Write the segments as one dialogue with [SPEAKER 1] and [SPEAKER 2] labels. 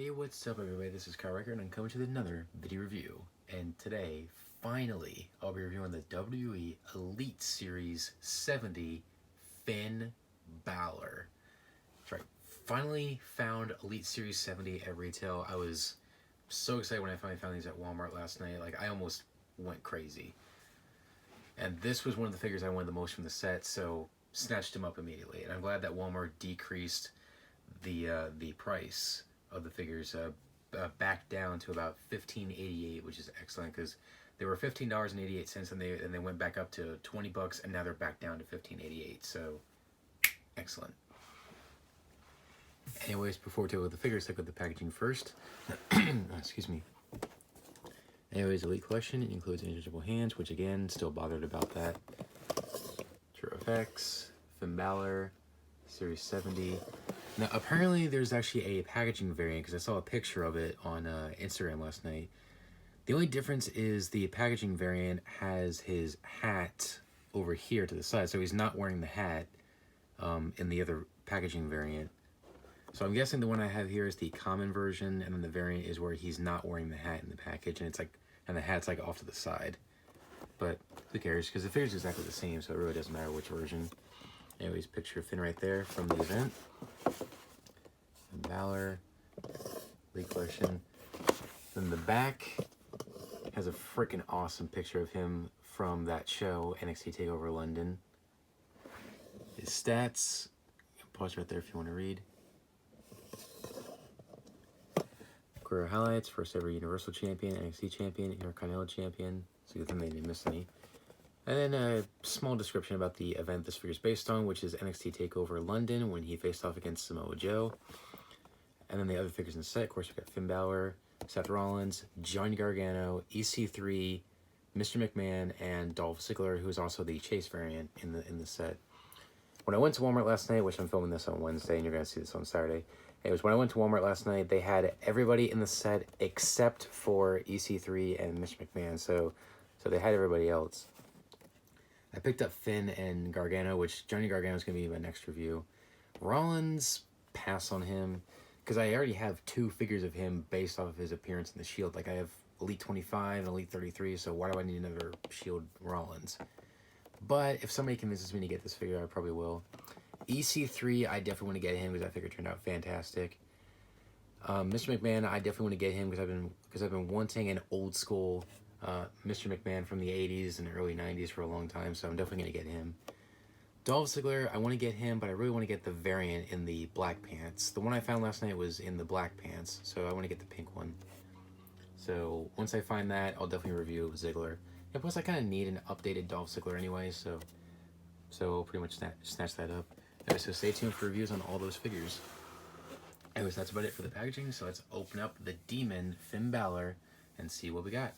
[SPEAKER 1] Hey, what's up everybody, this is Kyle Record and I'm coming to another video review. And today, finally, I'll be reviewing the WWE Elite Series 70 Finn Balor. That's right, finally found Elite Series 70 at retail. I was so excited when I finally found these at Walmart last night. Like, I almost went crazy. And this was one of the figures I wanted the most from the set, so snatched them up immediately. And I'm glad that Walmart decreased the price of the figures back down to about $15.88, which is excellent because they were $15.88 and they went back up to $20 and now they're back down to $15.88. So excellent. Anyways, before we talk about the figures, look at the packaging first. Excuse me. Anyways, Elite Collection includes interchangeable hands, which again, still bothered about that. True FX, Finn Balor, Series 70. Now, apparently there's actually a packaging variant because I saw a picture of it on Instagram last night. The only difference is the packaging variant has his hat over here to the side, so he's not wearing the hat in the other packaging variant. So I'm guessing the one I have here is the common version, and then the variant is where he's not wearing the hat in the package, and it's like, and the hat's like off to the side. But who cares? Because the figure's exactly the same, so it really doesn't matter which version. Anyways, picture of Finn right there from the event. Finn Balor, Elite Collection. Then the back has a freaking awesome picture of him from that show, NXT TakeOver London. His stats, pause right there if you want to read. Career highlights: first ever Universal Champion, NXT Champion, Intercontinental Champion. So good thing they didn't miss any. And then a small description about the event this figure is based on, which is NXT TakeOver London when he faced off against Samoa Joe. And then the other figures in the set, of course, we've got Finn Balor, Seth Rollins, Johnny Gargano, EC3, Mr. McMahon, and Dolph Ziggler, who is also the Chase variant in the set. When I went to Walmart last night, which I'm filming this on Wednesday, and you're going to see this on Saturday. Anyways, when I went to Walmart last night, they had everybody in the set except for EC3 and Mr. McMahon, so they had everybody else. I picked up Finn and Gargano, which Johnny Gargano is going to be my next review. Rollins, pass on him, because I already have two figures of him based off of his appearance in the Shield. Like, I have Elite 25 and Elite 33, so why do I need another Shield Rollins? But if somebody convinces me to get this figure, I probably will. EC3, I definitely want to get him because that figure turned out fantastic. Mr. McMahon, I definitely want to get him because I've been wanting an old school Mr. McMahon from the 80s and early 90s for a long time, so I'm definitely going to get him. Dolph Ziggler, I want to get him, but I really want to get the variant in the black pants. The one I found last night was in the black pants, so I want to get the pink one. So once I find that, I'll definitely review Ziggler. And plus, I kind of need an updated Dolph Ziggler anyway, so I'll pretty much snatch that up. Anyway, so stay tuned for reviews on all those figures. Anyways, that's about it for the packaging, so let's open up the Demon Finn Balor and see what we got.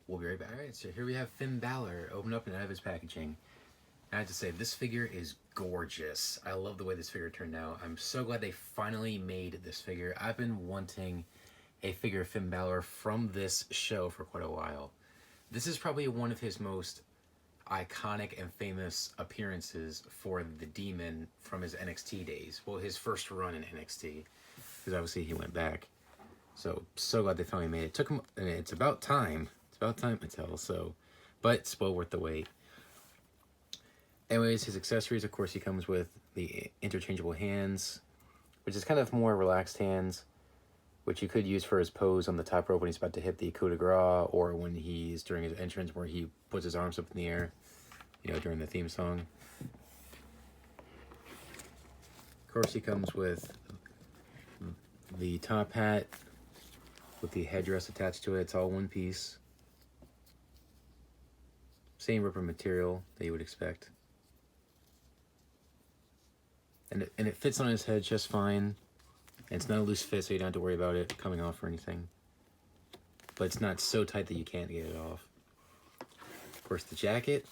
[SPEAKER 1] We'll be right back. Alright, so here we have Finn Balor open up and out of his packaging. I have to say, this figure is gorgeous. I love the way this figure turned out. I'm so glad they finally made this figure. I've been wanting a figure of Finn Balor from this show for quite a while. This is probably one of his most iconic and famous appearances for the Demon from his NXT days. Well, his first run in NXT, because obviously he went back. So glad they finally made it. Took him, and it's about time. It's about time to tell, so, but it's well worth the wait. Anyways, his accessories, of course, he comes with the interchangeable hands, which is kind of more relaxed hands, which you could use for his pose on the top rope when he's about to hit the coup de grace, or when he's during his entrance where he puts his arms up in the air, you know, during the theme song. Of course, he comes with the top hat with the headdress attached to it. It's all one piece. Same ripper material that you would expect. And it fits on his head just fine. And it's not a loose fit, so you don't have to worry about it coming off or anything. But it's not so tight that you can't get it off. Of course, the jacket.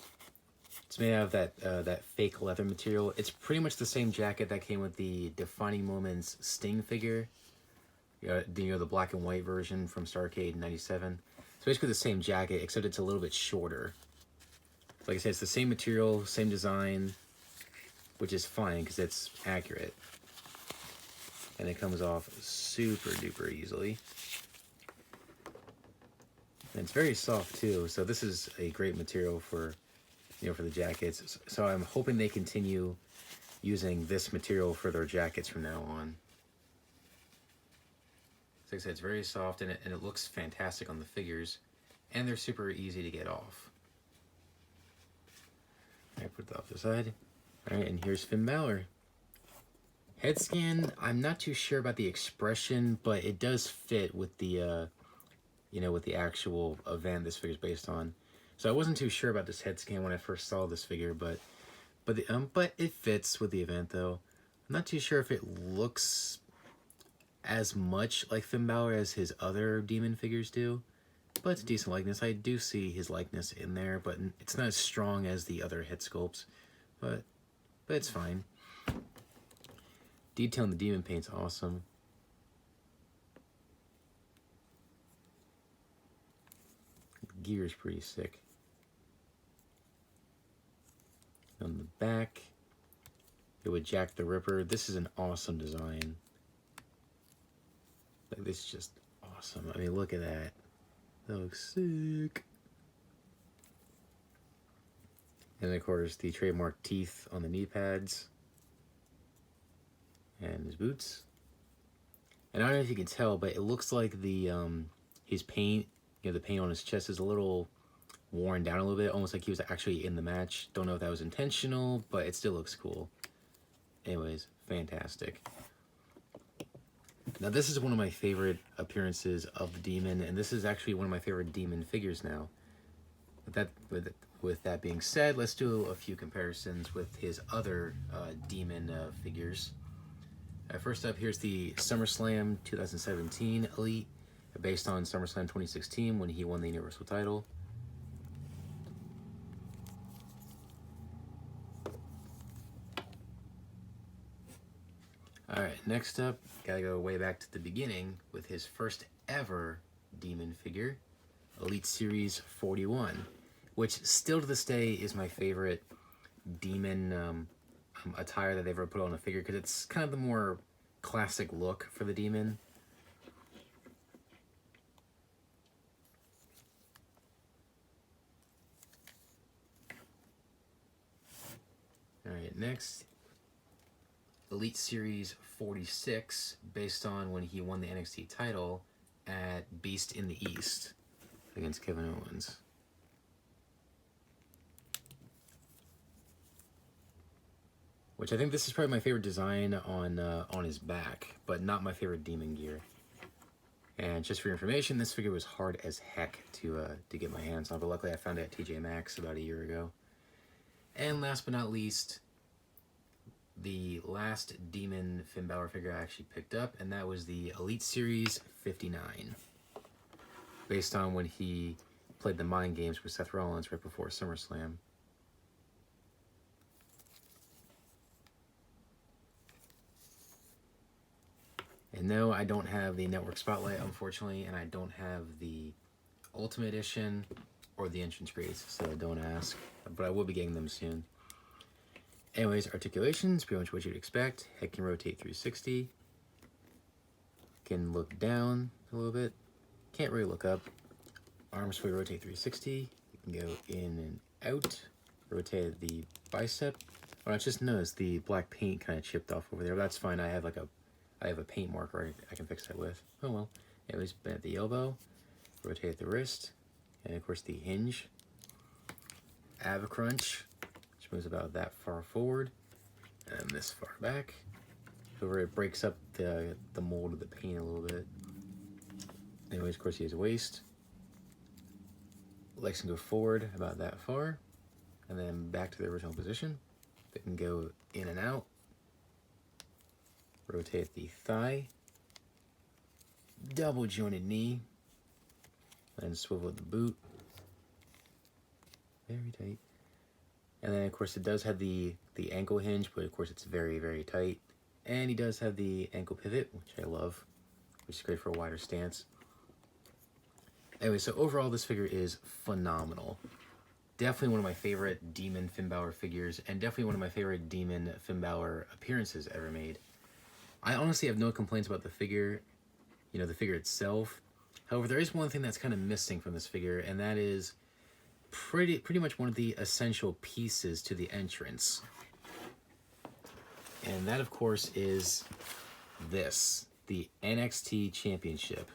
[SPEAKER 1] It's made out of that fake leather material. It's pretty much the same jacket that came with the Defining Moments Sting figure. You know, the black and white version from Starrcade in '97. So basically the same jacket, except it's a little bit shorter. Like I said, it's the same material, same design, which is fine because it's accurate. and it comes off super duper easily. And it's very soft too, so this is a great material for, for the jackets. So I'm hoping they continue using this material for their jackets from now on. Like I said, it's very soft, and it looks fantastic on the figures, and they're super easy to get off. I put that off the side. All right, and here's Finn Balor. Head scan, I'm not too sure about the expression, but it does fit with the, with the actual event this figure's based on. So I wasn't too sure about this head scan when I first saw this figure, but it fits with the event though. I'm not too sure if it looks as much like Finn Balor as his other demon figures do, but it's a decent likeness. I do see his likeness in there, but it's not as strong as the other head sculpts, but it's fine. Detail in the demon paint's awesome. Gear is pretty sick. On the back, it would Jack the Ripper. This is an awesome design. Like, this is just awesome. I mean, look at that. That looks sick. And of course, the trademark teeth on the knee pads. And his boots. And I don't know if you can tell, but it looks like the his paint, the paint on his chest is a little worn down a little bit, almost like he was actually in the match. Don't know if that was intentional, but it still looks cool. Anyways, fantastic. Now this is one of my favorite appearances of the demon, and this is actually one of my favorite demon figures now. With that being said, let's do a few comparisons with his other demon figures. First up, here's the SummerSlam 2017 Elite, based on SummerSlam 2016 when he won the Universal title. Alright, next up, gotta go way back to the beginning with his first ever demon figure, Elite Series 41, which still to this day is my favorite demon attire that they've ever put on a figure, because it's kind of the more classic look for the demon. Alright, next, Elite Series 46, based on when he won the NXT title at Beast in the East against Kevin Owens. Which I think this is probably my favorite design on his back, but not my favorite demon gear. And just for your information, this figure was hard as heck to get my hands on, but luckily I found it at TJ Maxx about a year ago. And last but not least, the last demon Finn Balor figure I actually picked up, and that was the Elite Series 59, based on when he played the Mind Games with Seth Rollins right before SummerSlam. And no, I don't have the Network Spotlight, unfortunately, and I don't have the Ultimate Edition or the Entrance Grades, so don't ask, but I will be getting them soon. Anyways, articulations, pretty much what you'd expect. Head can rotate 360. Can look down a little bit. Can't really look up. Arms fully rotate 360. You can go in and out. Rotate the bicep. Oh, I just noticed the black paint kind of chipped off over there. But that's fine. I have a paint marker I can fix that with. Oh well. Anyways, bend at the elbow. Rotate at the wrist. And of course the hinge. Ab crunch. Which moves about that far forward. And this far back. So where it breaks up the mold of the paint a little bit. Anyways, of course he has a waist. Legs can go forward about that far. And then back to their original position. They can go in and out. Rotate the thigh. Double jointed knee. And swivel the boot. Very tight. And then of course it does have the ankle hinge, but of course it's very, very tight. And he does have the ankle pivot, which I love, which is great for a wider stance. Anyway, so overall this figure is phenomenal. Definitely one of my favorite Demon Finn Balor figures, and definitely one of my favorite Demon Finn Balor appearances ever made. I honestly have no complaints about the figure, you know, the figure itself. However, there is one thing that's kind of missing from this figure, and that is pretty much one of the essential pieces to the entrance. And that, of course, is this, the NXT Championship.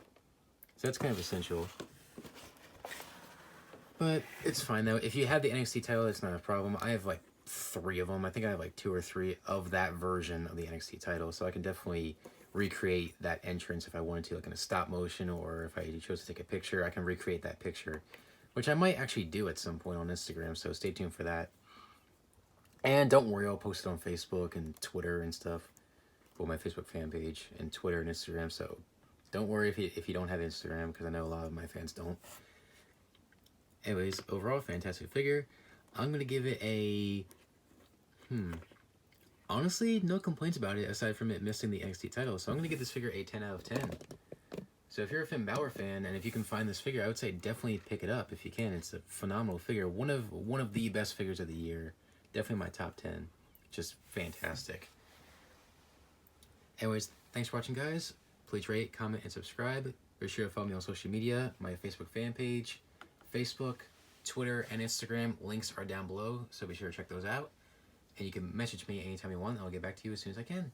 [SPEAKER 1] So that's kind of essential. But it's fine, though. If you have the NXT title, it's not a problem. I have, like, 3 of them. I think I have, like, 2 or 3 of that version of the NXT title. So I can definitely recreate that entrance if I wanted to, like in a stop motion, or if I chose to take a picture, I can recreate that picture, which I might actually do at some point on Instagram, so stay tuned for that. And don't worry, I'll post it on Facebook and Twitter and stuff, for my Facebook fan page and Twitter and Instagram, so don't worry if you don't have Instagram, because I know a lot of my fans don't. Anyways, overall, fantastic figure. I'm going to give it a... Honestly, no complaints about it, aside from it missing the NXT title. So I'm going to give this figure a 10 out of 10. So if you're a Finn Balor fan, and if you can find this figure, I would say definitely pick it up if you can. It's a phenomenal figure. One of the best figures of the year. Definitely my top 10. Just fantastic. Anyways, thanks for watching, guys. Please rate, comment, and subscribe. Be sure to follow me on social media. My Facebook fan page, Facebook, Twitter, and Instagram. Links are down below, so be sure to check those out. And you can message me anytime you want, and I'll get back to you as soon as I can.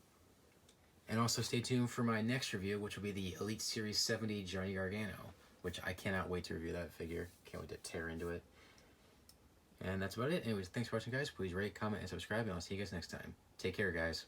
[SPEAKER 1] And also stay tuned for my next review, which will be the Elite Series 70 Johnny Gargano, which I cannot wait to review that figure. Can't wait to tear into it. And that's about it. Anyways, thanks for watching, guys. Please rate, comment, and subscribe, and I'll see you guys next time. Take care, guys.